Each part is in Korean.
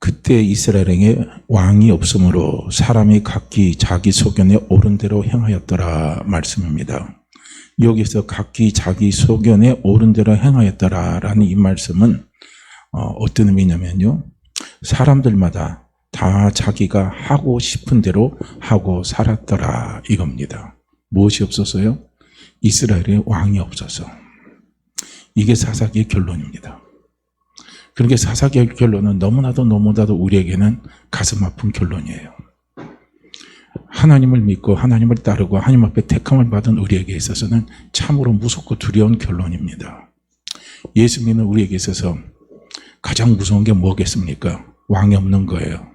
그때 이스라엘에게 왕이 없으므로 사람이 각기 자기 소견에 옳은 대로 행하였더라 말씀입니다. 여기서 각기 자기 소견에 옳은 대로 행하였더라라는 이 말씀은 어떤 의미냐면요. 사람들마다 다 자기가 하고 싶은 대로 하고 살았더라 이겁니다. 무엇이 없어서요? 이스라엘에 왕이 없어서. 이게 사사기의 결론입니다. 그러니까 사사기의 결론은 너무나도 우리에게는 가슴 아픈 결론이에요. 하나님을 믿고 하나님을 따르고 하나님 앞에 택함을 받은 우리에게 있어서는 참으로 무섭고 두려운 결론입니다. 예수 믿는 우리에게 있어서 가장 무서운 게 뭐겠습니까? 왕이 없는 거예요.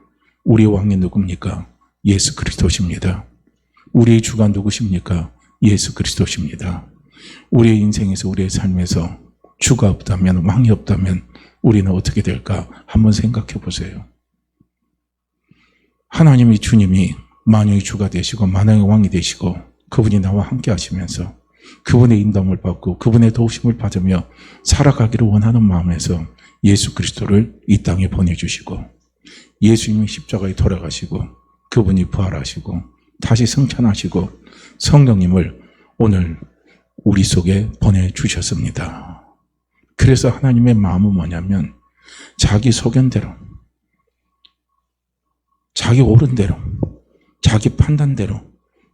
우리의 왕이 누굽니까? 예수 그리스도십니다. 우리의 주가 누구십니까? 예수 그리스도십니다. 우리의 인생에서 우리의 삶에서 주가 없다면 왕이 없다면 우리는 어떻게 될까? 한번 생각해 보세요. 하나님이 주님이 만유의 주가 되시고 만왕의 왕이 되시고 그분이 나와 함께 하시면서 그분의 인도함을 받고 그분의 도우심을 받으며 살아가기를 원하는 마음에서 예수 그리스도를 이 땅에 보내주시고 예수님이 십자가에 돌아가시고 그분이 부활하시고 다시 승천하시고 성령님을 오늘 우리 속에 보내주셨습니다. 그래서 하나님의 마음은 뭐냐면 자기 소견대로 자기 옳은 대로 자기 판단대로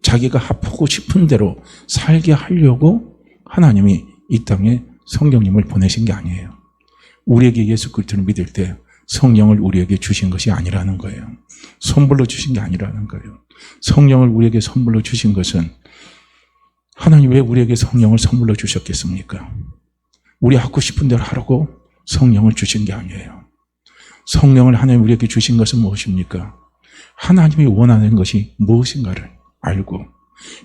자기가 합하고 싶은 대로 살게 하려고 하나님이 이 땅에 성령님을 보내신 게 아니에요. 우리에게 예수 그리스도를 믿을 때 성령을 우리에게 주신 것이 아니라는 거예요. 선물로 주신 게 아니라는 거예요. 성령을 우리에게 선물로 주신 것은 하나님 왜 우리에게 성령을 선물로 주셨겠습니까? 우리 하고 싶은 대로 하라고 성령을 주신 게 아니에요. 성령을 하나님 우리에게 주신 것은 무엇입니까? 하나님이 원하는 것이 무엇인가를 알고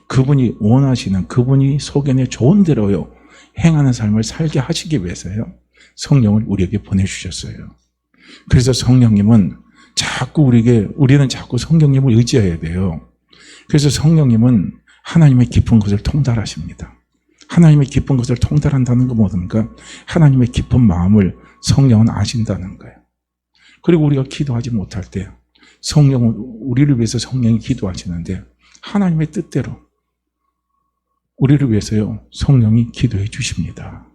그분이 원하시는 그분이 소견에 좋은 대로요 행하는 삶을 살게 하시기 위해서요 성령을 우리에게 보내주셨어요. 그래서 성령님은 자꾸 우리는 자꾸 성령님을 의지해야 돼요. 그래서 성령님은 하나님의 깊은 것을 통달하십니다. 하나님의 깊은 것을 통달한다는 건 뭡니까? 하나님의 깊은 마음을 성령은 아신다는 거예요. 그리고 우리가 기도하지 못할 때 성령은 우리를 위해서 성령이 기도하시는데 하나님의 뜻대로 우리를 위해서요 성령이 기도해 주십니다.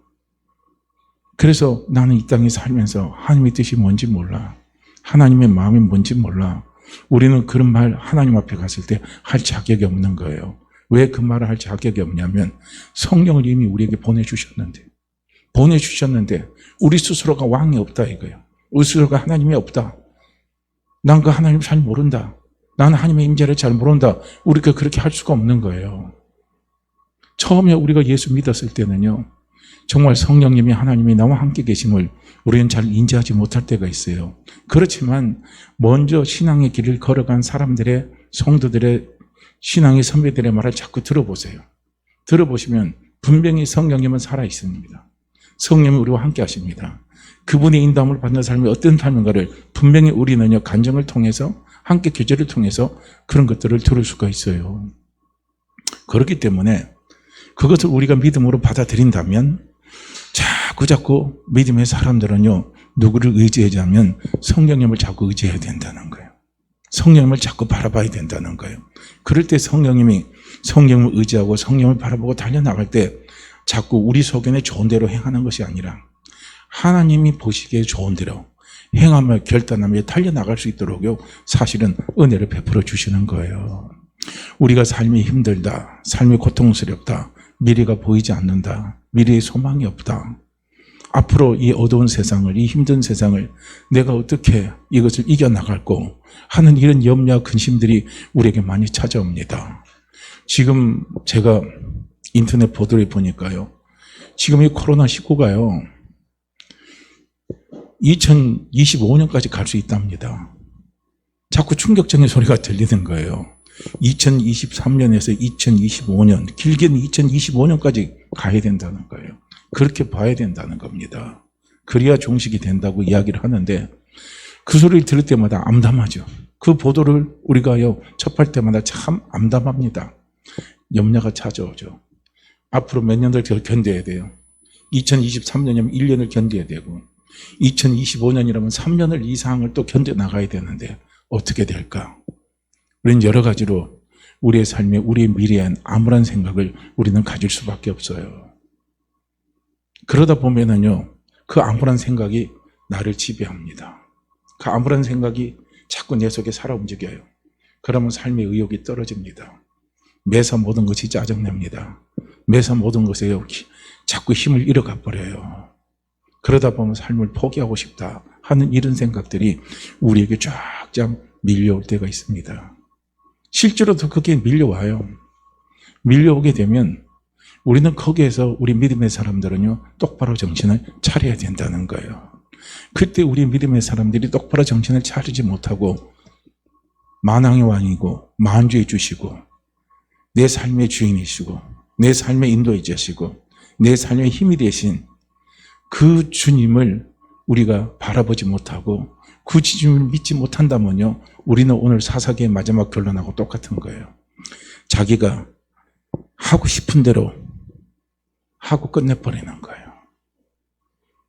그래서 나는 이 땅에 살면서 하나님의 뜻이 뭔지 몰라. 하나님의 마음이 뭔지 몰라. 우리는 그런 말 하나님 앞에 갔을 때 할 자격이 없는 거예요. 왜 그 말을 할 자격이 없냐면 성령을 이미 우리에게 보내주셨는데 우리 스스로가 왕이 없다 이거예요. 우리 스스로가 하나님이 없다. 난 그 하나님 잘 모른다. 나는 하나님의 임재를 잘 모른다. 우리가 그렇게 할 수가 없는 거예요. 처음에 우리가 예수 믿었을 때는요. 정말 성령님이 하나님이 나와 함께 계심을 우리는 잘 인지하지 못할 때가 있어요. 그렇지만 먼저 신앙의 길을 걸어간 사람들의 성도들의 신앙의 선배들의 말을 자꾸 들어보세요. 들어보시면 분명히 성령님은 살아있습니다. 성령이 우리와 함께 하십니다. 그분의 인도함을 받는 삶이 어떤 삶인가를 분명히 우리는요 간증을 통해서 함께 교제를 통해서 그런 것들을 들을 수가 있어요. 그렇기 때문에 그것을 우리가 믿음으로 받아들인다면 자꾸 믿음의 사람들은요 누구를 의지하자면 성령님을 자꾸 의지해야 된다는 거예요. 성령님을 자꾸 바라봐야 된다는 거예요. 그럴 때 성령님을 의지하고 성령을 바라보고 달려나갈 때 자꾸 우리 소견에 좋은 대로 행하는 것이 아니라 하나님이 보시기에 좋은 대로 행하며 결단하며 달려나갈 수 있도록요 사실은 은혜를 베풀어 주시는 거예요. 우리가 삶이 힘들다, 삶이 고통스럽다, 미래가 보이지 않는다, 미래의 소망이 없다, 앞으로 이 어두운 세상을, 이 힘든 세상을 내가 어떻게 이것을 이겨나갈고 하는 이런 염려와 근심들이 우리에게 많이 찾아옵니다. 지금 제가 인터넷 보도를 보니까요 지금 이 코로나19가요 2025년까지 갈 수 있답니다. 자꾸 충격적인 소리가 들리는 거예요. 2023년에서 2025년, 길게는 2025년까지 가야 된다는 거예요. 그렇게 봐야 된다는 겁니다. 그래야 종식이 된다고 이야기를 하는데 그 소리를 들을 때마다 암담하죠. 그 보도를 우리가요 접할 때마다 참 암담합니다. 염려가 찾아오죠. 앞으로 몇 년을 견뎌야 돼요. 2023년이면 1년을 견뎌야 되고 2025년이라면 3년을 이상을 또 견뎌나가야 되는데 어떻게 될까? 우리는 여러 가지로 우리의 삶에 우리의 미래엔 암울한 생각을 우리는 가질 수밖에 없어요. 그러다 보면은요, 그 암울한 생각이 나를 지배합니다. 그 암울한 생각이 자꾸 내 속에 살아 움직여요. 그러면 삶의 의욕이 떨어집니다. 매사 모든 것이 짜증납니다. 매사 모든 것에 자꾸 힘을 잃어가 버려요. 그러다 보면 삶을 포기하고 싶다 하는 이런 생각들이 우리에게 쫙쫙 밀려올 때가 있습니다. 실제로도 그게 밀려와요. 밀려오게 되면 우리는 거기에서 우리 믿음의 사람들은요, 똑바로 정신을 차려야 된다는 거예요. 그때 우리 믿음의 사람들이 똑바로 정신을 차리지 못하고 만왕의 왕이고 만주의 주시고 내 삶의 주인이시고 내 삶의 인도이자시고 내 삶의 힘이 되신 그 주님을 우리가 바라보지 못하고 그 주님을 믿지 못한다면요, 우리는 오늘 사사기의 마지막 결론하고 똑같은 거예요. 자기가 하고 싶은 대로 하고 끝내버리는 거예요.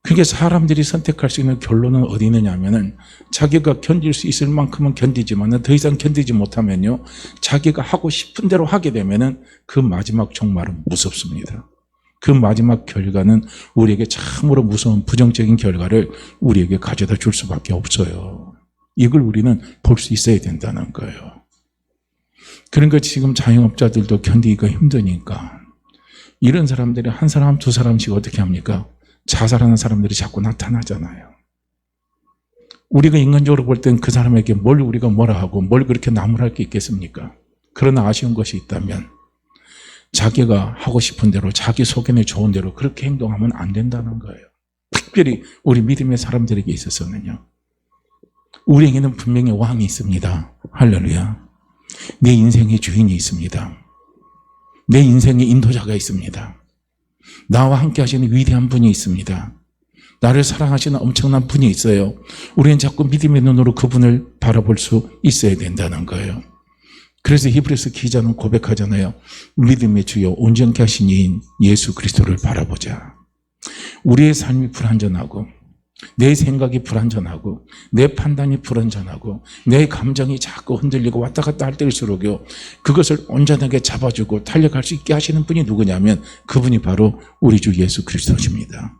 그게 사람들이 선택할 수 있는 결론은 어디 있느냐 하면은 자기가 견딜 수 있을 만큼은 견디지만 더 이상 견디지 못하면요, 자기가 하고 싶은 대로 하게 되면은 그 마지막 종말은 무섭습니다. 그 마지막 결과는 우리에게 참으로 무서운 부정적인 결과를 우리에게 가져다 줄 수밖에 없어요. 이걸 우리는 볼 수 있어야 된다는 거예요. 그러니까 지금 자영업자들도 견디기가 힘드니까 이런 사람들이 한 사람 두 사람씩 어떻게 합니까? 자살하는 사람들이 자꾸 나타나잖아요. 우리가 인간적으로 볼 땐 그 사람에게 뭘 우리가 뭐라 하고 뭘 그렇게 나무랄 게 있겠습니까? 그러나 아쉬운 것이 있다면 자기가 하고 싶은 대로 자기 속에내 좋은 대로 그렇게 행동하면 안 된다는 거예요. 특별히 우리 믿음의 사람들에게 있어서는요. 우리에게는 분명히 왕이 있습니다. 할렐루야. 내 인생의 주인이 있습니다. 내 인생의 인도자가 있습니다. 나와 함께 하시는 위대한 분이 있습니다. 나를 사랑하시는 엄청난 분이 있어요. 우리는 자꾸 믿음의 눈으로 그분을 바라볼 수 있어야 된다는 거예요. 그래서 히브리서 기자는 고백하잖아요. 믿음의 주여 온전케 하신 이인 예수 그리스도를 바라보자. 우리의 삶이 불완전하고 내 생각이 불완전하고 내 판단이 불완전하고 내 감정이 자꾸 흔들리고 왔다 갔다 할 때일수록요, 그것을 온전하게 잡아주고 달려갈 수 있게 하시는 분이 누구냐면 그분이 바로 우리 주 예수 그리스도십니다.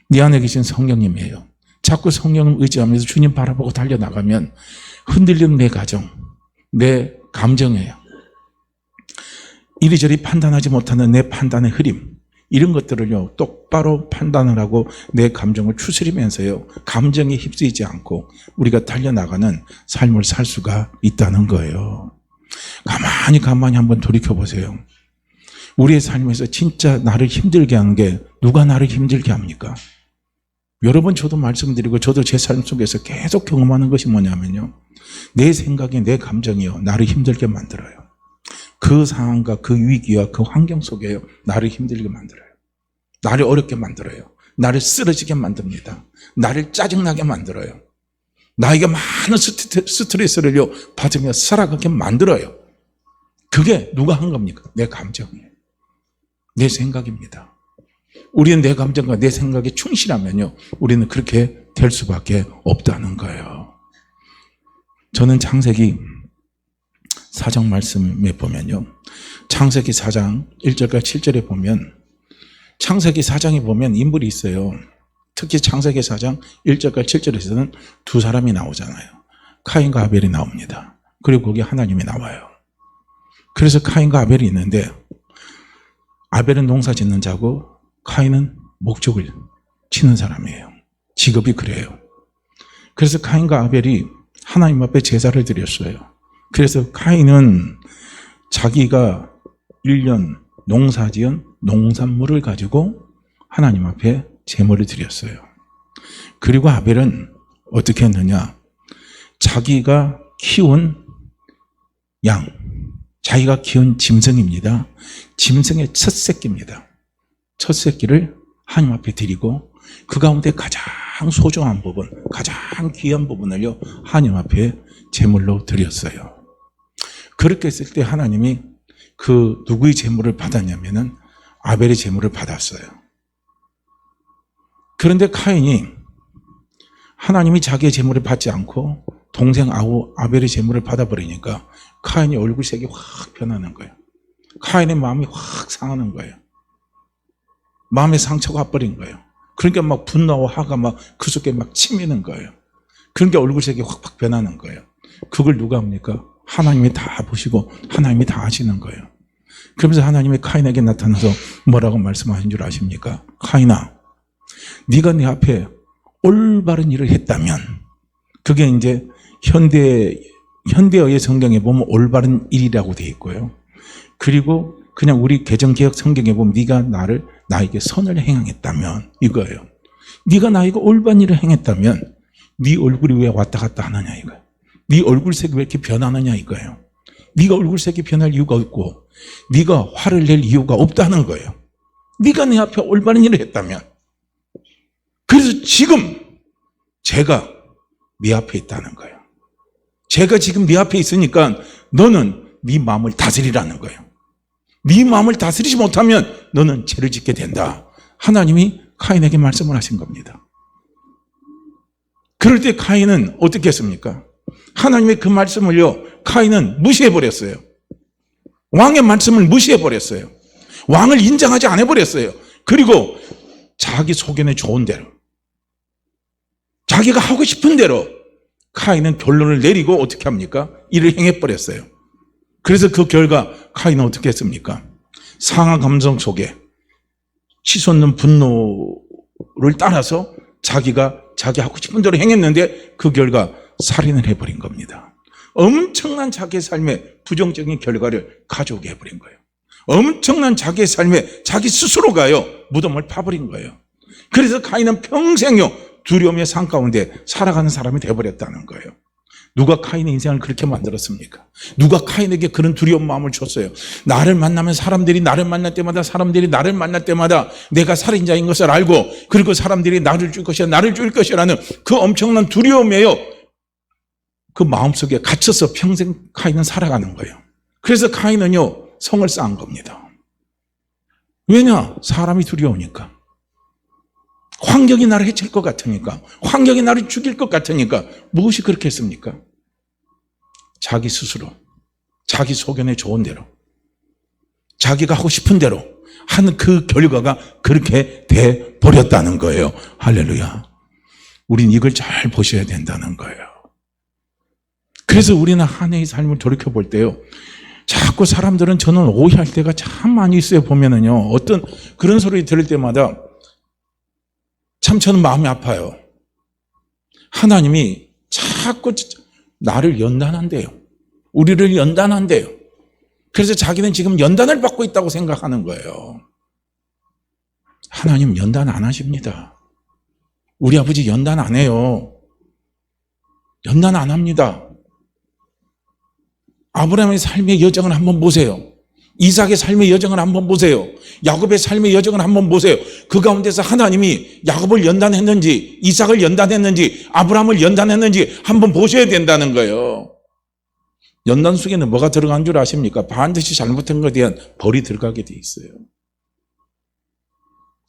네 안에 계신 성령님이에요. 자꾸 성령을 의지하면서 주님 바라보고 달려나가면 흔들리는 내 가정, 내 감정이에요. 이리저리 판단하지 못하는 내 판단의 흐림, 이런 것들을요, 똑바로 판단을 하고 내 감정을 추스리면서요, 감정에 휩쓰이지 않고 우리가 달려나가는 삶을 살 수가 있다는 거예요. 가만히 한번 돌이켜보세요. 우리의 삶에서 진짜 나를 힘들게 하는 게 누가 나를 힘들게 합니까? 여러 번 저도 말씀드리고 저도 제 삶 속에서 계속 경험하는 것이 뭐냐면요, 내 생각이 내 감정이요, 나를 힘들게 만들어요. 그 상황과 그 위기와 그 환경 속에요, 나를 힘들게 만들어요. 나를 어렵게 만들어요. 나를 쓰러지게 만듭니다. 나를 짜증나게 만들어요. 나에게 많은 스트레스를요 받으며 살아가게 만들어요. 그게 누가 한 겁니까? 내 감정이에요. 내 생각입니다. 우리는 내 감정과 내 생각에 충실하면요, 우리는 그렇게 될 수밖에 없다는 거예요. 저는 창세기 4장 말씀에 보면요, 창세기 4장 1절과 7절에 보면, 창세기 4장에 보면 인물이 있어요. 특히 창세기 4장 1절과 7절에서는 두 사람이 나오잖아요. 카인과 아벨이 나옵니다. 그리고 거기 하나님이 나와요. 그래서 카인과 아벨이 있는데, 아벨은 농사 짓는 자고 카인은 목적을 치는 사람이에요. 직업이 그래요. 그래서 카인과 아벨이 하나님 앞에 제사를 드렸어요. 그래서 카인은 자기가 1년 농사지은 농산물을 가지고 하나님 앞에 제물을 드렸어요. 그리고 아벨은 어떻게 했느냐, 자기가 키운 양, 자기가 키운 짐승입니다. 짐승의 첫 새끼입니다. 첫 새끼를 하나님 앞에 드리고 그 가운데 가장 소중한 부분, 가장 귀한 부분을요 하나님 앞에 제물로 드렸어요. 그렇게 했을 때 하나님이 그 누구의 제물을 받았냐면은 아벨의 제물을 받았어요. 그런데 카인이 하나님이 자기의 재물을 받지 않고 동생 아벨의 재물을 받아버리니까 카인의 얼굴색이 확 변하는 거예요. 카인의 마음이 확 상하는 거예요. 마음에 상처가 와버린 거예요. 그러니까 막 분노와 화가 막 그 속에 막 치미는 거예요. 그러니까 얼굴색이 확 변하는 거예요. 그걸 누가 합니까? 하나님이 다 보시고 하나님이 다 아시는 거예요. 그러면서 하나님이 카인에게 나타나서 뭐라고 말씀하신 줄 아십니까? 카인아, 네가 내 앞에 올바른 일을 했다면, 그게 이제 현대어의 성경에 보면 올바른 일이라고 되어 있고요. 그리고 그냥 우리 개정개혁 성경에 보면 네가 나에게 선을 행했다면, 이거예요. 네가 나에게 올바른 일을 행했다면 네 얼굴이 왜 왔다 갔다 하느냐 이거예요. 네 얼굴색이 왜 이렇게 변하느냐 이거예요. 네가 얼굴색이 변할 이유가 없고 네가 화를 낼 이유가 없다는 거예요. 네가 내 앞에 올바른 일을 했다면. 그래서 지금 제가 네 앞에 있다는 거예요. 제가 지금 네 앞에 있으니까 너는 네 마음을 다스리라는 거예요. 네 마음을 다스리지 못하면 너는 죄를 짓게 된다. 하나님이 카인에게 말씀을 하신 겁니다. 그럴 때 카인은 어떻게 했습니까? 하나님의 그 말씀을요, 카인은 무시해버렸어요. 왕의 말씀을 무시해버렸어요. 왕을 인정하지 않아버렸어요. 그리고 자기 소견에 좋은 대로, 자기가 하고 싶은 대로 카인은 결론을 내리고 어떻게 합니까? 일을 행해버렸어요. 그래서 그 결과 카인은 어떻게 했습니까? 상한 감정 속에 치솟는 분노를 따라서 자기가 자기 하고 싶은 대로 행했는데 그 결과 살인을 해버린 겁니다. 엄청난 자기의 삶에 부정적인 결과를 가져오게 해버린 거예요. 엄청난 자기의 삶에 자기 스스로가요 무덤을 파버린 거예요. 그래서 카인은 평생요 두려움의 산 가운데 살아가는 사람이 되어버렸다는 거예요. 누가 카인의 인생을 그렇게 만들었습니까? 누가 카인에게 그런 두려운 마음을 줬어요? 나를 만나면 사람들이 나를 만날 때마다 내가 살인자인 것을 알고, 그리고 사람들이 나를 죽일 것이라는 그 엄청난 두려움에요 그 마음속에 갇혀서 평생 카인은 살아가는 거예요. 그래서 카인은요 성을 쌓은 겁니다. 왜냐? 사람이 두려우니까. 환경이 나를 해칠 것 같으니까, 환경이 나를 죽일 것 같으니까. 무엇이 그렇게 했습니까? 자기 스스로, 자기 소견에 좋은 대로, 자기가 하고 싶은 대로 하는 그 결과가 그렇게 돼 버렸다는 거예요. 할렐루야. 우린 이걸 잘 보셔야 된다는 거예요. 그래서 우리는 한 해의 삶을 돌이켜볼 때요, 자꾸 사람들은 저는 오해할 때가 참 많이 있어요. 보면은요, 어떤 그런 소리 들을 때마다 참 저는 마음이 아파요. 하나님이 자꾸 나를 연단한대요. 우리를 연단한대요. 그래서 자기는 지금 연단을 받고 있다고 생각하는 거예요. 하나님 연단 안 하십니다. 우리 아버지 연단 안 해요. 연단 안 합니다. 아브라함의 삶의 여정을 한번 보세요. 이삭의 삶의 여정을 한번 보세요. 야곱의 삶의 여정을 한번 보세요. 그 가운데서 하나님이 야곱을 연단했는지, 이삭을 연단했는지, 아브라함을 연단했는지 한번 보셔야 된다는 거예요. 연단 속에는 뭐가 들어간 줄 아십니까? 반드시 잘못한 것에 대한 벌이 들어가게 돼 있어요.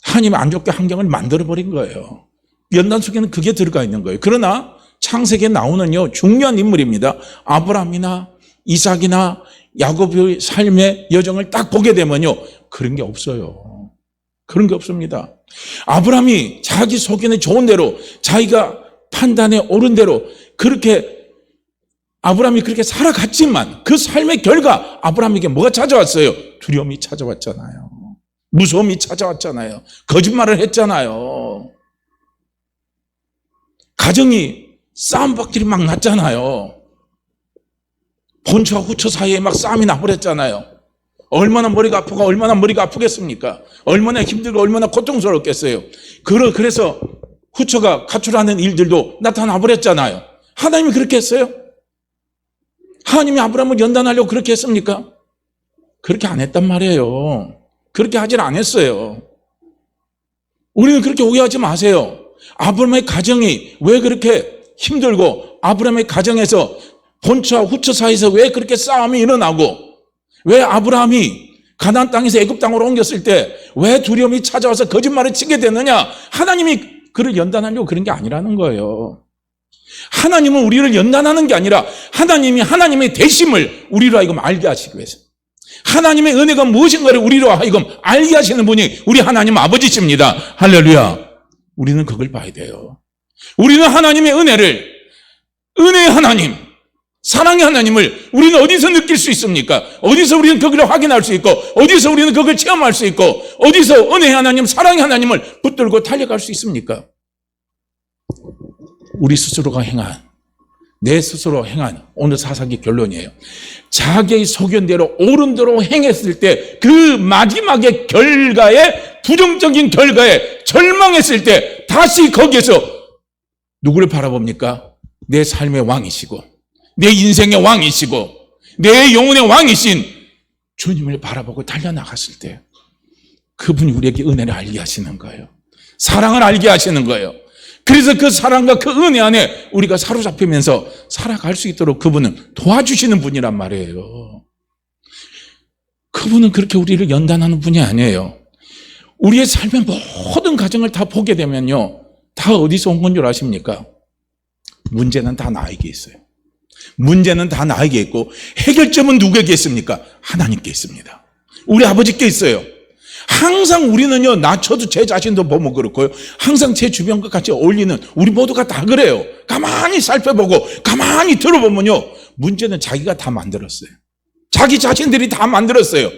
하나님이 안 좋게 환경을 만들어버린 거예요. 연단 속에는 그게 들어가 있는 거예요. 그러나 창세기에 나오는요 중요한 인물입니다. 아브라함이나 이삭이나 야곱의 삶의 여정을 딱 보게 되면요 그런 게 없어요. 그런 게 없습니다. 아브라함이 자기 소견에 좋은 대로, 자기가 판단에 옳은 대로 그렇게 아브라함이 그렇게 살아갔지만 그 삶의 결과 아브라함에게 뭐가 찾아왔어요? 두려움이 찾아왔잖아요. 무서움이 찾아왔잖아요. 거짓말을 했잖아요. 가정이 싸움박질이 막 났잖아요. 본처와 후처 사이에 막 싸움이 나버렸잖아요. 얼마나 머리가 아프고 얼마나 머리가 아프겠습니까? 얼마나 힘들고 얼마나 고통스럽겠어요. 그래서 후처가 가출하는 일들도 나타나 버렸잖아요. 하나님이 그렇게 했어요? 하나님이 아브라함을 연단하려고 그렇게 했습니까? 그렇게 안 했단 말이에요. 그렇게 하질 않았어요. 우리는 그렇게 오해하지 마세요. 아브라함의 가정이 왜 그렇게 힘들고, 아브라함의 가정에서 본처와 후처 사이에서 왜 그렇게 싸움이 일어나고, 왜 아브라함이 가나안 땅에서 애굽 땅으로 옮겼을 때 왜 두려움이 찾아와서 거짓말을 치게 됐느냐? 하나님이 그를 연단하려고 그런 게 아니라는 거예요. 하나님은 우리를 연단하는 게 아니라 하나님이 하나님의 대심을 우리로 하여금 알게 하시기 위해서, 하나님의 은혜가 무엇인가를 우리로 하여금 알게 하시는 분이 우리 하나님 아버지십니다. 할렐루야. 우리는 그걸 봐야 돼요. 우리는 하나님의 은혜를, 은혜의 하나님, 사랑의 하나님을 우리는 어디서 느낄 수 있습니까? 어디서 우리는 그걸 확인할 수 있고, 어디서 우리는 그걸 체험할 수 있고, 어디서 은혜의 하나님, 사랑의 하나님을 붙들고 달려갈 수 있습니까? 우리 스스로가 행한, 내 스스로 행한 오늘 사사기 결론이에요. 자기의 소견대로 옳은 대로 행했을 때 그 마지막의 결과에, 부정적인 결과에 절망했을 때 다시 거기에서 누구를 바라봅니까? 내 삶의 왕이시고 내 인생의 왕이시고 내 영혼의 왕이신 주님을 바라보고 달려나갔을 때 그분이 우리에게 은혜를 알게 하시는 거예요. 사랑을 알게 하시는 거예요. 그래서 그 사랑과 그 은혜 안에 우리가 사로잡히면서 살아갈 수 있도록 그분은 도와주시는 분이란 말이에요. 그분은 그렇게 우리를 연단하는 분이 아니에요. 우리의 삶의 모든 과정을 다 보게 되면요, 다 어디서 온 건 줄 아십니까? 문제는 다 나에게 있어요. 문제는 다 나에게 있고 해결점은 누구에게 있습니까? 하나님께 있습니다. 우리 아버지께 있어요. 항상 우리는요, 저도 제 자신도 보면 그렇고요, 항상 제 주변과 같이 어울리는 우리 모두가 다 그래요. 가만히 살펴보고 가만히 들어보면요, 문제는 자기가 다 만들었어요. 자기 자신들이 다 만들었어요.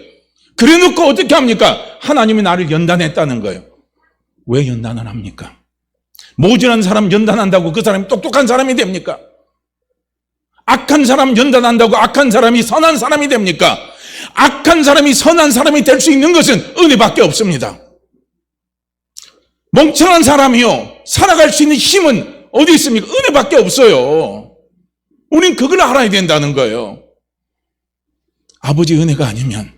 그래 놓고 어떻게 합니까? 하나님이 나를 연단했다는 거예요. 왜 연단을 합니까? 모질한 사람 연단한다고 그 사람이 똑똑한 사람이 됩니까? 악한 사람 연단한다고 악한 사람이 선한 사람이 됩니까? 악한 사람이 선한 사람이 될 수 있는 것은 은혜밖에 없습니다. 멍청한 사람이요, 살아갈 수 있는 힘은 어디 있습니까? 은혜밖에 없어요. 우린 그걸 알아야 된다는 거예요. 아버지 은혜가 아니면,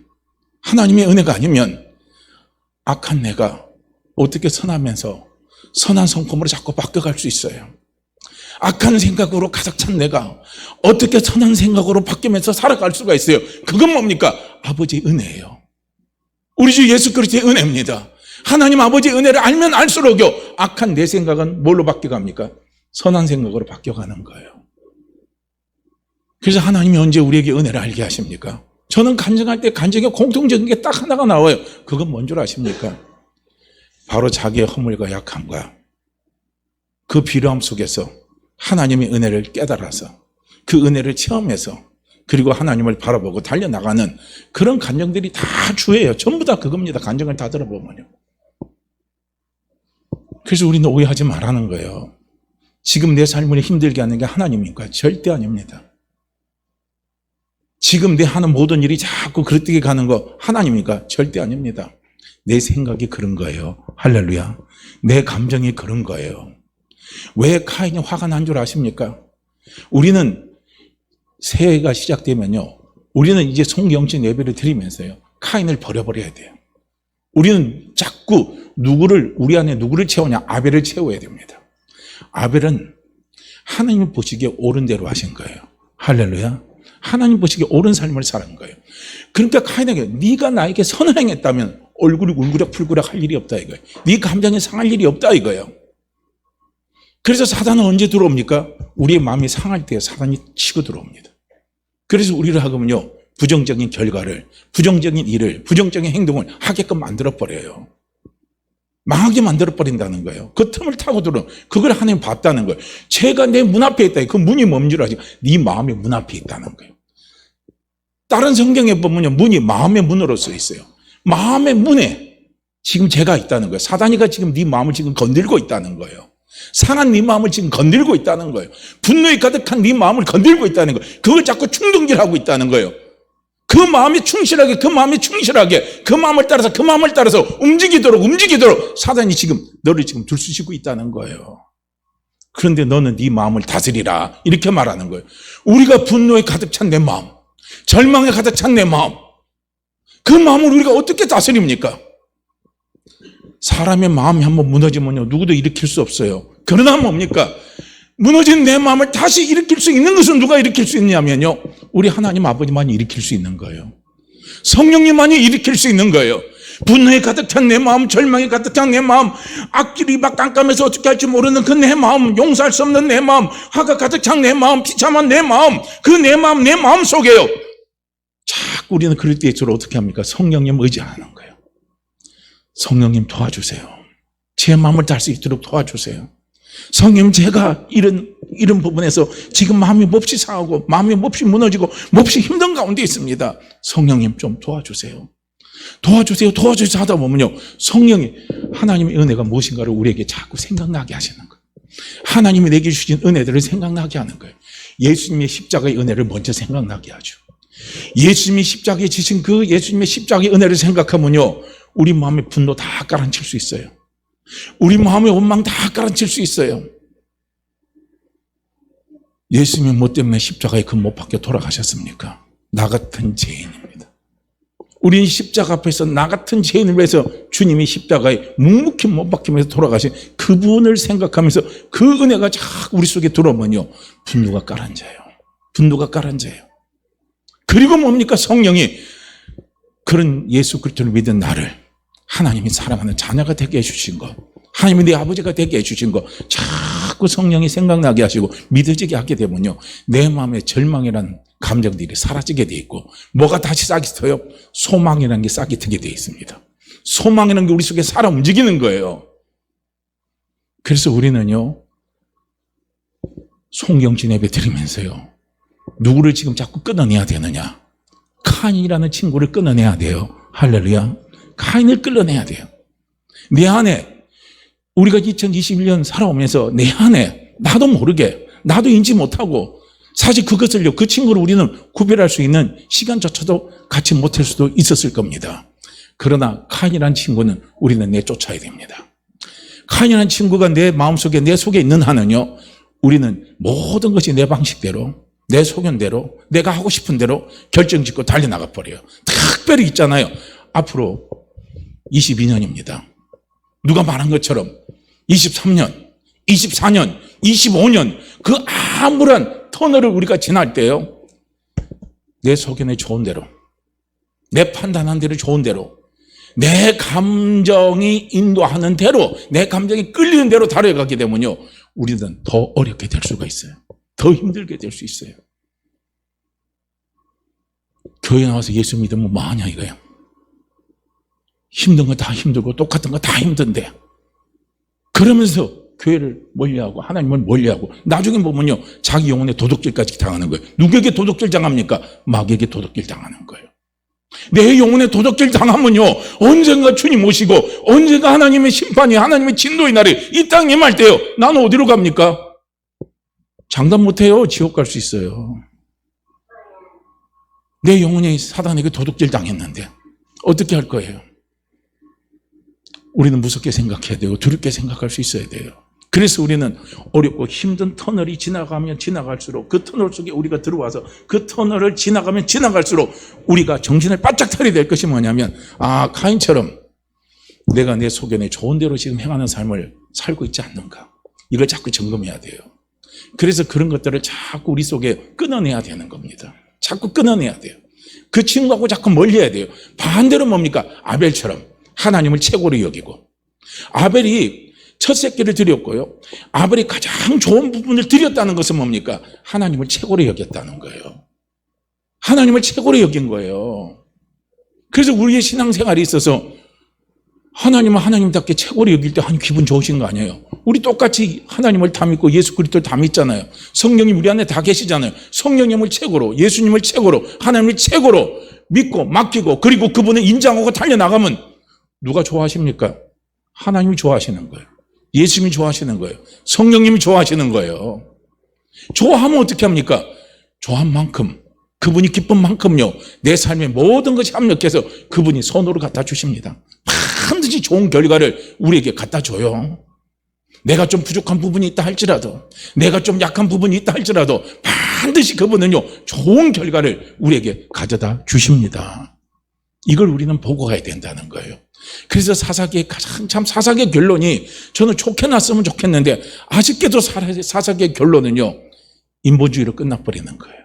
하나님의 은혜가 아니면 악한 내가 어떻게 선하면서 선한 성품으로 자꾸 바뀌어갈 수 있어요? 악한 생각으로 가득 찬 내가 어떻게 선한 생각으로 바뀌면서 살아갈 수가 있어요? 그건 뭡니까? 아버지의 은혜예요. 우리 주 예수 그리스도의 은혜입니다. 하나님 아버지의 은혜를 알면 알수록요, 악한 내 생각은 뭘로 바뀌어갑니까? 선한 생각으로 바뀌어가는 거예요. 그래서 하나님이 언제 우리에게 은혜를 알게 하십니까? 저는 간증할 때 간증의 공통적인 게 딱 하나가 나와요. 그건 뭔 줄 아십니까? 바로 자기의 허물과 약함과 그 필요함 속에서 하나님의 은혜를 깨달아서 그 은혜를 체험해서 그리고 하나님을 바라보고 달려나가는 그런 간증들이 다 주예요. 전부 다 그겁니다. 간증을 다 들어보면요. 그래서 우리는 오해하지 말라는 거예요. 지금 내 삶을 힘들게 하는 게 하나님입니까? 절대 아닙니다. 지금 내 하는 모든 일이 자꾸 그렇게 가는 거 하나님입니까? 절대 아닙니다. 내 생각이 그런 거예요. 할렐루야. 내 감정이 그런 거예요. 왜 카인이 화가 난 줄 아십니까? 우리는 새해가 시작되면요, 우리는 이제 송영신 예배를 드리면서요, 카인을 버려버려야 돼요. 우리는 자꾸 우리 안에 누구를 채우냐? 아벨을 채워야 됩니다. 아벨은 하나님이 보시기에 옳은 대로 하신 거예요. 할렐루야. 하나님 보시기에 옳은 삶을 살은 거예요. 그러니까 카인에게 네가 나에게 선을 행했다면 얼굴이 울그락불그락 할 일이 없다 이거예요. 네 감정이 상할 일이 없다 이거예요. 그래서 사단은 언제 들어옵니까? 우리의 마음이 상할 때 사단이 치고 들어옵니다. 그래서 우리를 하면요, 부정적인 결과를, 부정적인 일을, 부정적인 행동을 하게끔 만들어버려요. 망하게 만들어버린다는 거예요. 그 틈을 타고 들어오는, 그걸 하나님 봤다는 거예요. 죄가 내 문 앞에 있다. 그 문이 뭔 줄 아지? 네 마음의 문 앞에 있다는 거예요. 다른 성경에 보면요, 문이 마음의 문으로 써 있어요. 마음의 문에 지금 죄가 있다는 거예요. 사단이가 지금 네 마음을 지금 건들고 있다는 거예요. 상한 네 마음을 지금 건들고 있다는 거예요. 분노에 가득한 네 마음을 건들고 있다는 거예요. 그걸 자꾸 충동질하고 있다는 거예요. 그 마음이 충실하게, 그 마음을 따라서 움직이도록 사단이 지금 너를 지금 들쑤시고 있다는 거예요. 그런데 너는 네 마음을 다스리라, 이렇게 말하는 거예요. 우리가 분노에 가득 찬 내 마음, 절망에 가득 찬 내 마음, 그 마음을 우리가 어떻게 다스립니까? 사람의 마음이 한번 무너지면요, 누구도 일으킬 수 없어요. 그러나 뭡니까? 무너진 내 마음을 다시 일으킬 수 있는 것은 누가 일으킬 수 있냐면요, 우리 하나님 아버지만이 일으킬 수 있는 거예요. 성령님만이 일으킬 수 있는 거예요. 분노에 가득 찬 내 마음, 절망에 가득 찬 내 마음, 앞길이 막 깜깜해서 어떻게 할지 모르는 그 내 마음, 용서할 수 없는 내 마음, 화가 가득 찬 내 마음, 비참한 내 마음, 그 내 마음 속에요. 자꾸 우리는 그럴 때일수록 어떻게 합니까? 성령님 의지하는 거예요. 성령님 도와주세요. 제 마음을 달 수 있도록 도와주세요. 성령, 제가 이런 부분에서 지금 마음이 몹시 상하고 마음이 몹시 무너지고 몹시 힘든 가운데 있습니다. 성령님 좀 도와주세요. 도와주세요 하다 보면요, 성령이, 하나님의 은혜가 무엇인가를 우리에게 자꾸 생각나게 하시는 거예요. 하나님이 내게 주신 은혜들을 생각나게 하는 거예요. 예수님의 십자가의 은혜를 먼저 생각나게 하죠. 예수님이 십자가에 지신 그 예수님의 십자가의 은혜를 생각하면요, 우리 마음의 분노 다 가라앉힐 수 있어요. 우리 마음의 원망 다 가라앉힐 수 있어요. 예수님이 뭐 때문에 십자가에 그 못 박혀 돌아가셨습니까? 나 같은 죄인입니다. 우리는 십자가 앞에서 나 같은 죄인을 위해서 주님이 십자가에 묵묵히 못 박히면서 돌아가신 그분을 생각하면서 그 은혜가 자꾸 우리 속에 들어오면요, 분노가 가라앉아요. 분노가 가라앉아요. 그리고 뭡니까? 성령이 그런 예수 그리스도를 믿은 나를 하나님이 사랑하는 자녀가 되게 해주신 것, 하나님이 내 아버지가 되게 해주신 것 자꾸 성령이 생각나게 하시고 믿어지게 하게 되면요, 내 마음에 절망이라는 감정들이 사라지게 돼 있고, 뭐가 다시 싹이 트어요? 소망이라는 게 싹이 트게 돼 있습니다. 소망이라는 게 우리 속에 살아 움직이는 거예요. 그래서 우리는요, 송경진 예배 드리면서요, 누구를 지금 자꾸 끊어내야 되느냐? 카인이라는 친구를 끊어내야 돼요. 할렐루야. 카인을 끌어내야 돼요. 내 안에, 우리가 2021년 살아오면서 내 안에 나도 모르게, 나도 인지 못하고 사실 그것을요, 그 친구를 우리는 구별할 수 있는 시간조차도 갖지 못할 수도 있었을 겁니다. 그러나 카인이라는 친구는 우리는 내쫓아야 됩니다. 카인이라는 친구가 내 마음속에, 내 속에 있는 한은요, 우리는 모든 것이 내 방식대로, 내 소견대로, 내가 하고 싶은 대로 결정짓고 달려나가 버려요. 특별히 있잖아요. 앞으로 22년입니다. 누가 말한 것처럼 23년, 24년, 25년 그 암울한 터널을 우리가 지날 때요, 내 소견에 좋은 대로, 내 판단한 대로 좋은 대로, 내 감정이 인도하는 대로, 내 감정이 끌리는 대로 달려가게 되면요, 우리는 더 어렵게 될 수가 있어요. 더 힘들게 될 수 있어요. 교회 나와서 예수 믿으면 뭐하냐 이거예요. 힘든 거 다 힘들고 똑같은 거 다 힘든데, 그러면서 교회를 멀리하고 하나님을 멀리하고 나중에 보면요, 자기 영혼의 도둑질까지 당하는 거예요. 누구에게 도둑질 당합니까? 마귀에게 도둑질 당하는 거예요. 내 영혼의 도둑질 당하면요, 언젠가 주님 오시고 언젠가 하나님의 심판이, 하나님의 진노의 날이 이 땅에 임할 때요, 나는 어디로 갑니까? 장담 못해요. 지옥 갈 수 있어요. 내 영혼이 사단에게 도둑질 당했는데 어떻게 할 거예요? 우리는 무섭게 생각해야 되고 두렵게 생각할 수 있어야 돼요. 그래서 우리는 어렵고 힘든 터널이 지나가면 지나갈수록, 그 터널 속에 우리가 들어와서 그 터널을 지나가면 지나갈수록 우리가 정신을 바짝 차려야 될 것이 뭐냐면, 아, 카인처럼 내가 내 소견에 좋은 대로 지금 행하는 삶을 살고 있지 않는가, 이걸 자꾸 점검해야 돼요. 그래서 그런 것들을 자꾸 우리 속에 끊어내야 되는 겁니다. 자꾸 끊어내야 돼요. 그 친구하고 자꾸 멀리해야 돼요. 반대로 뭡니까? 아벨처럼 하나님을 최고로 여기고, 아벨이 첫 새끼를 드렸고요, 아벨이 가장 좋은 부분을 드렸다는 것은 뭡니까? 하나님을 최고로 여겼다는 거예요. 하나님을 최고로 여긴 거예요. 그래서 우리의 신앙생활에 있어서 하나님은 하나님답게 최고로 여길 때 하나님 기분 좋으신 거 아니에요? 우리 똑같이 하나님을 다 믿고 예수 그리스도를 다 믿잖아요. 성령이 우리 안에 다 계시잖아요. 성령님을 최고로, 예수님을 최고로, 하나님을 최고로 믿고 맡기고, 그리고 그분을 인정하고 달려나가면 누가 좋아하십니까? 하나님이 좋아하시는 거예요. 예수님이 좋아하시는 거예요. 성령님이 좋아하시는 거예요. 좋아하면 어떻게 합니까? 좋아한 만큼, 그분이 기쁜 만큼요, 내 삶의 모든 것이 합력해서 그분이 선으로 갖다 주십니다. 반드시 좋은 결과를 우리에게 갖다 줘요. 내가 좀 부족한 부분이 있다 할지라도, 내가 좀 약한 부분이 있다 할지라도 반드시 그분은요, 좋은 결과를 우리에게 가져다 주십니다. 이걸 우리는 보고 가야 된다는 거예요. 그래서 사사기의 가장 사사기의 결론이, 저는 좋게 났으면 좋겠는데 아쉽게도 사사기의 결론은요, 인본주의로 끝나버리는 거예요.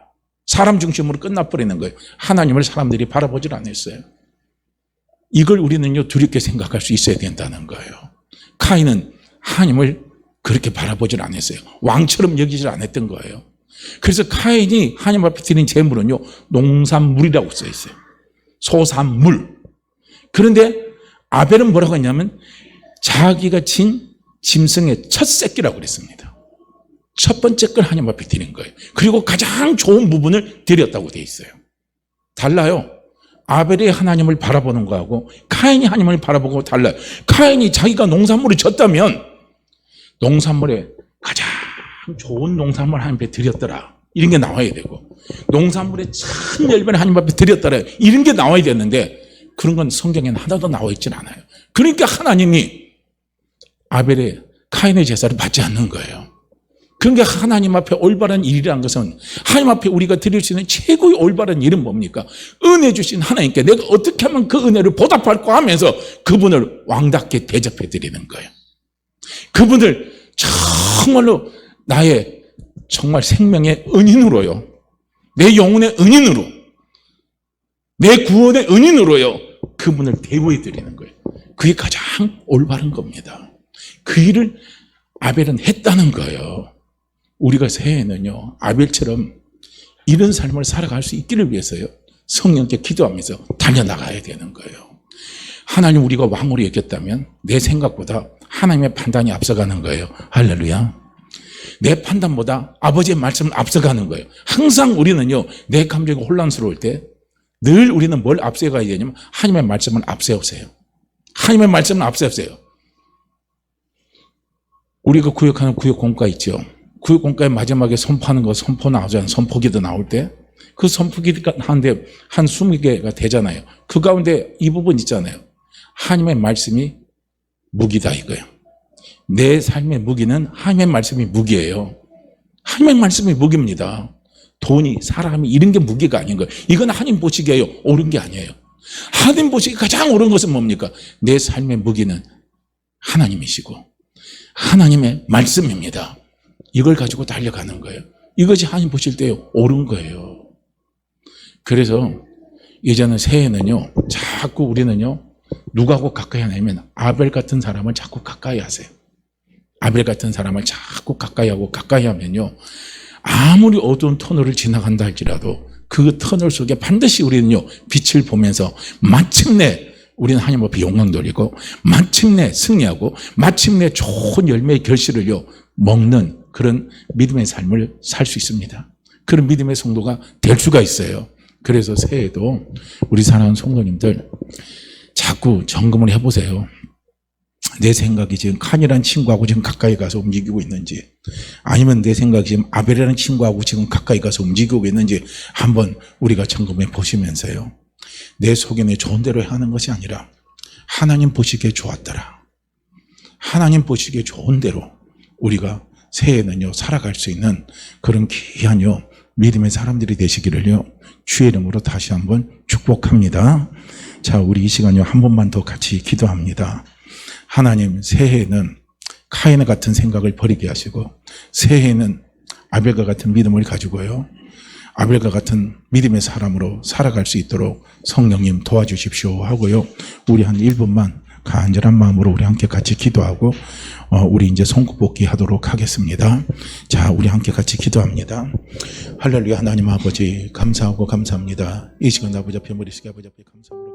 사람 중심으로 끝나버리는 거예요. 하나님을 사람들이 바라보질 않았어요. 이걸 우리는요 두렵게 생각할 수 있어야 된다는 거예요. 카인은 하나님을 그렇게 바라보질 않았어요. 왕처럼 여기질 않았던 거예요. 그래서 카인이 하나님 앞에 드린 제물은요 농산물이라고 써 있어요. 소산물. 그런데 아벨은 뭐라고 했냐면 자기가 진 짐승의 첫 새끼라고 그랬습니다. 첫 번째 걸 하나님 앞에 드린 거예요. 그리고 가장 좋은 부분을 드렸다고 돼 있어요. 달라요. 아벨이 하나님을 바라보는 거하고 카인이 하나님을 바라보고 달라요. 카인이 자기가 농산물을 졌다면 농산물에 가장 좋은 농산물 하나님 앞에 드렸더라. 이런 게 나와야 되고 농산물의 참 열매를 하나님 앞에 드렸더라. 이런 게 나와야 되는데 그런 건 성경에는 하나도 나와 있진 않아요. 그러니까 하나님이 아벨의 카인의 제사를 받지 않는 거예요. 그러니까 하나님 앞에 올바른 일이라는 것은 하나님 앞에 우리가 드릴 수 있는 최고의 올바른 일은 뭡니까? 은혜 주신 하나님께 내가 어떻게 하면 그 은혜를 보답할까 하면서 그분을 왕답게 대접해 드리는 거예요. 그분을 정말로 나의 정말 생명의 은인으로요. 내 영혼의 은인으로. 내 구원의 은인으로요. 그분을 대우해 드리는 거예요. 그게 가장 올바른 겁니다. 그 일을 아벨은 했다는 거예요. 우리가 새해에는요 아벨처럼 이런 삶을 살아갈 수 있기를 위해서요 성령께 기도하면서 달려나가야 되는 거예요. 하나님 우리가 왕으로 여겼다면 내 생각보다 하나님의 판단이 앞서가는 거예요. 할렐루야. 내 판단보다 아버지의 말씀은 앞서가는 거예요. 항상 우리는요 내 감정이 혼란스러울 때 늘 우리는 뭘 앞세워가야 되냐면 하나님의 말씀을 앞세우세요. 하나님의 말씀을 앞세우세요. 우리가 구역하는 구역공과 있죠. 구역공과의 마지막에 선포하는 거 선포 나오잖아요. 선포기도 나올 때 그 선포기가 하는데 한 20개가 되잖아요. 그 가운데 이 부분 있잖아요. 하나님의 말씀이 무기다 이거예요. 내 삶의 무기는 하나님의 말씀이 무기예요. 하나님의 말씀이 무기입니다. 돈이 사람이 이런 게 무기가 아닌 거예요. 이건 하나님 보시기에요 옳은 게 아니에요. 하나님 보시기 가장 옳은 것은 뭡니까? 내 삶의 무기는 하나님이시고 하나님의 말씀입니다. 이걸 가지고 달려가는 거예요. 이것이 하나님 보실 때 옳은 거예요. 그래서 이제는 새해는요 자꾸 우리는요 누구하고 가까이 하냐면 아벨 같은 사람을 자꾸 가까이 하세요. 아벨 같은 사람을 자꾸 가까이 하고 가까이 하면요 아무리 어두운 터널을 지나간다 할지라도 그 터널 속에 반드시 우리는요 빛을 보면서 마침내 우리는 하나님 앞에 영광 돌리고 마침내 승리하고 마침내 좋은 열매의 결실을요 먹는 그런 믿음의 삶을 살 수 있습니다. 그런 믿음의 성도가 될 수가 있어요. 그래서 새해에도 우리 사랑하는 성도님들 자꾸 점검을 해보세요. 내 생각이 지금 칸이라는 친구하고 지금 가까이 가서 움직이고 있는지 아니면 내 생각이 지금 아벨이라는 친구하고 지금 가까이 가서 움직이고 있는지 한번 우리가 점검해 보시면서요. 내 속에 내 좋은 대로 하는 것이 아니라 하나님 보시기에 좋았더라. 하나님 보시기에 좋은 대로 우리가 새해는요 살아갈 수 있는 그런 귀한요 믿음의 사람들이 되시기를요 주의 이름으로 다시 한번 축복합니다. 자, 우리 이 시간요 한 번만 더 같이 기도합니다. 하나님, 새해에는 카인 같은 생각을 버리게 하시고 새해에는 아벨과 같은 믿음을 가지고요 아벨과 같은 믿음의 사람으로 살아갈 수 있도록 성령님 도와주십시오 하고요. 우리 한 1분만 간절한 마음으로 우리 함께 같이 기도하고 우리 이제 손꼽복기 하도록 하겠습니다. 자, 우리 함께 같이 기도합니다. 할렐루야. 하나님 아버지 감사하고 감사합니다. 이 시간 아버지 앞에 머리 숙여 아버지 앞에 감사합니다.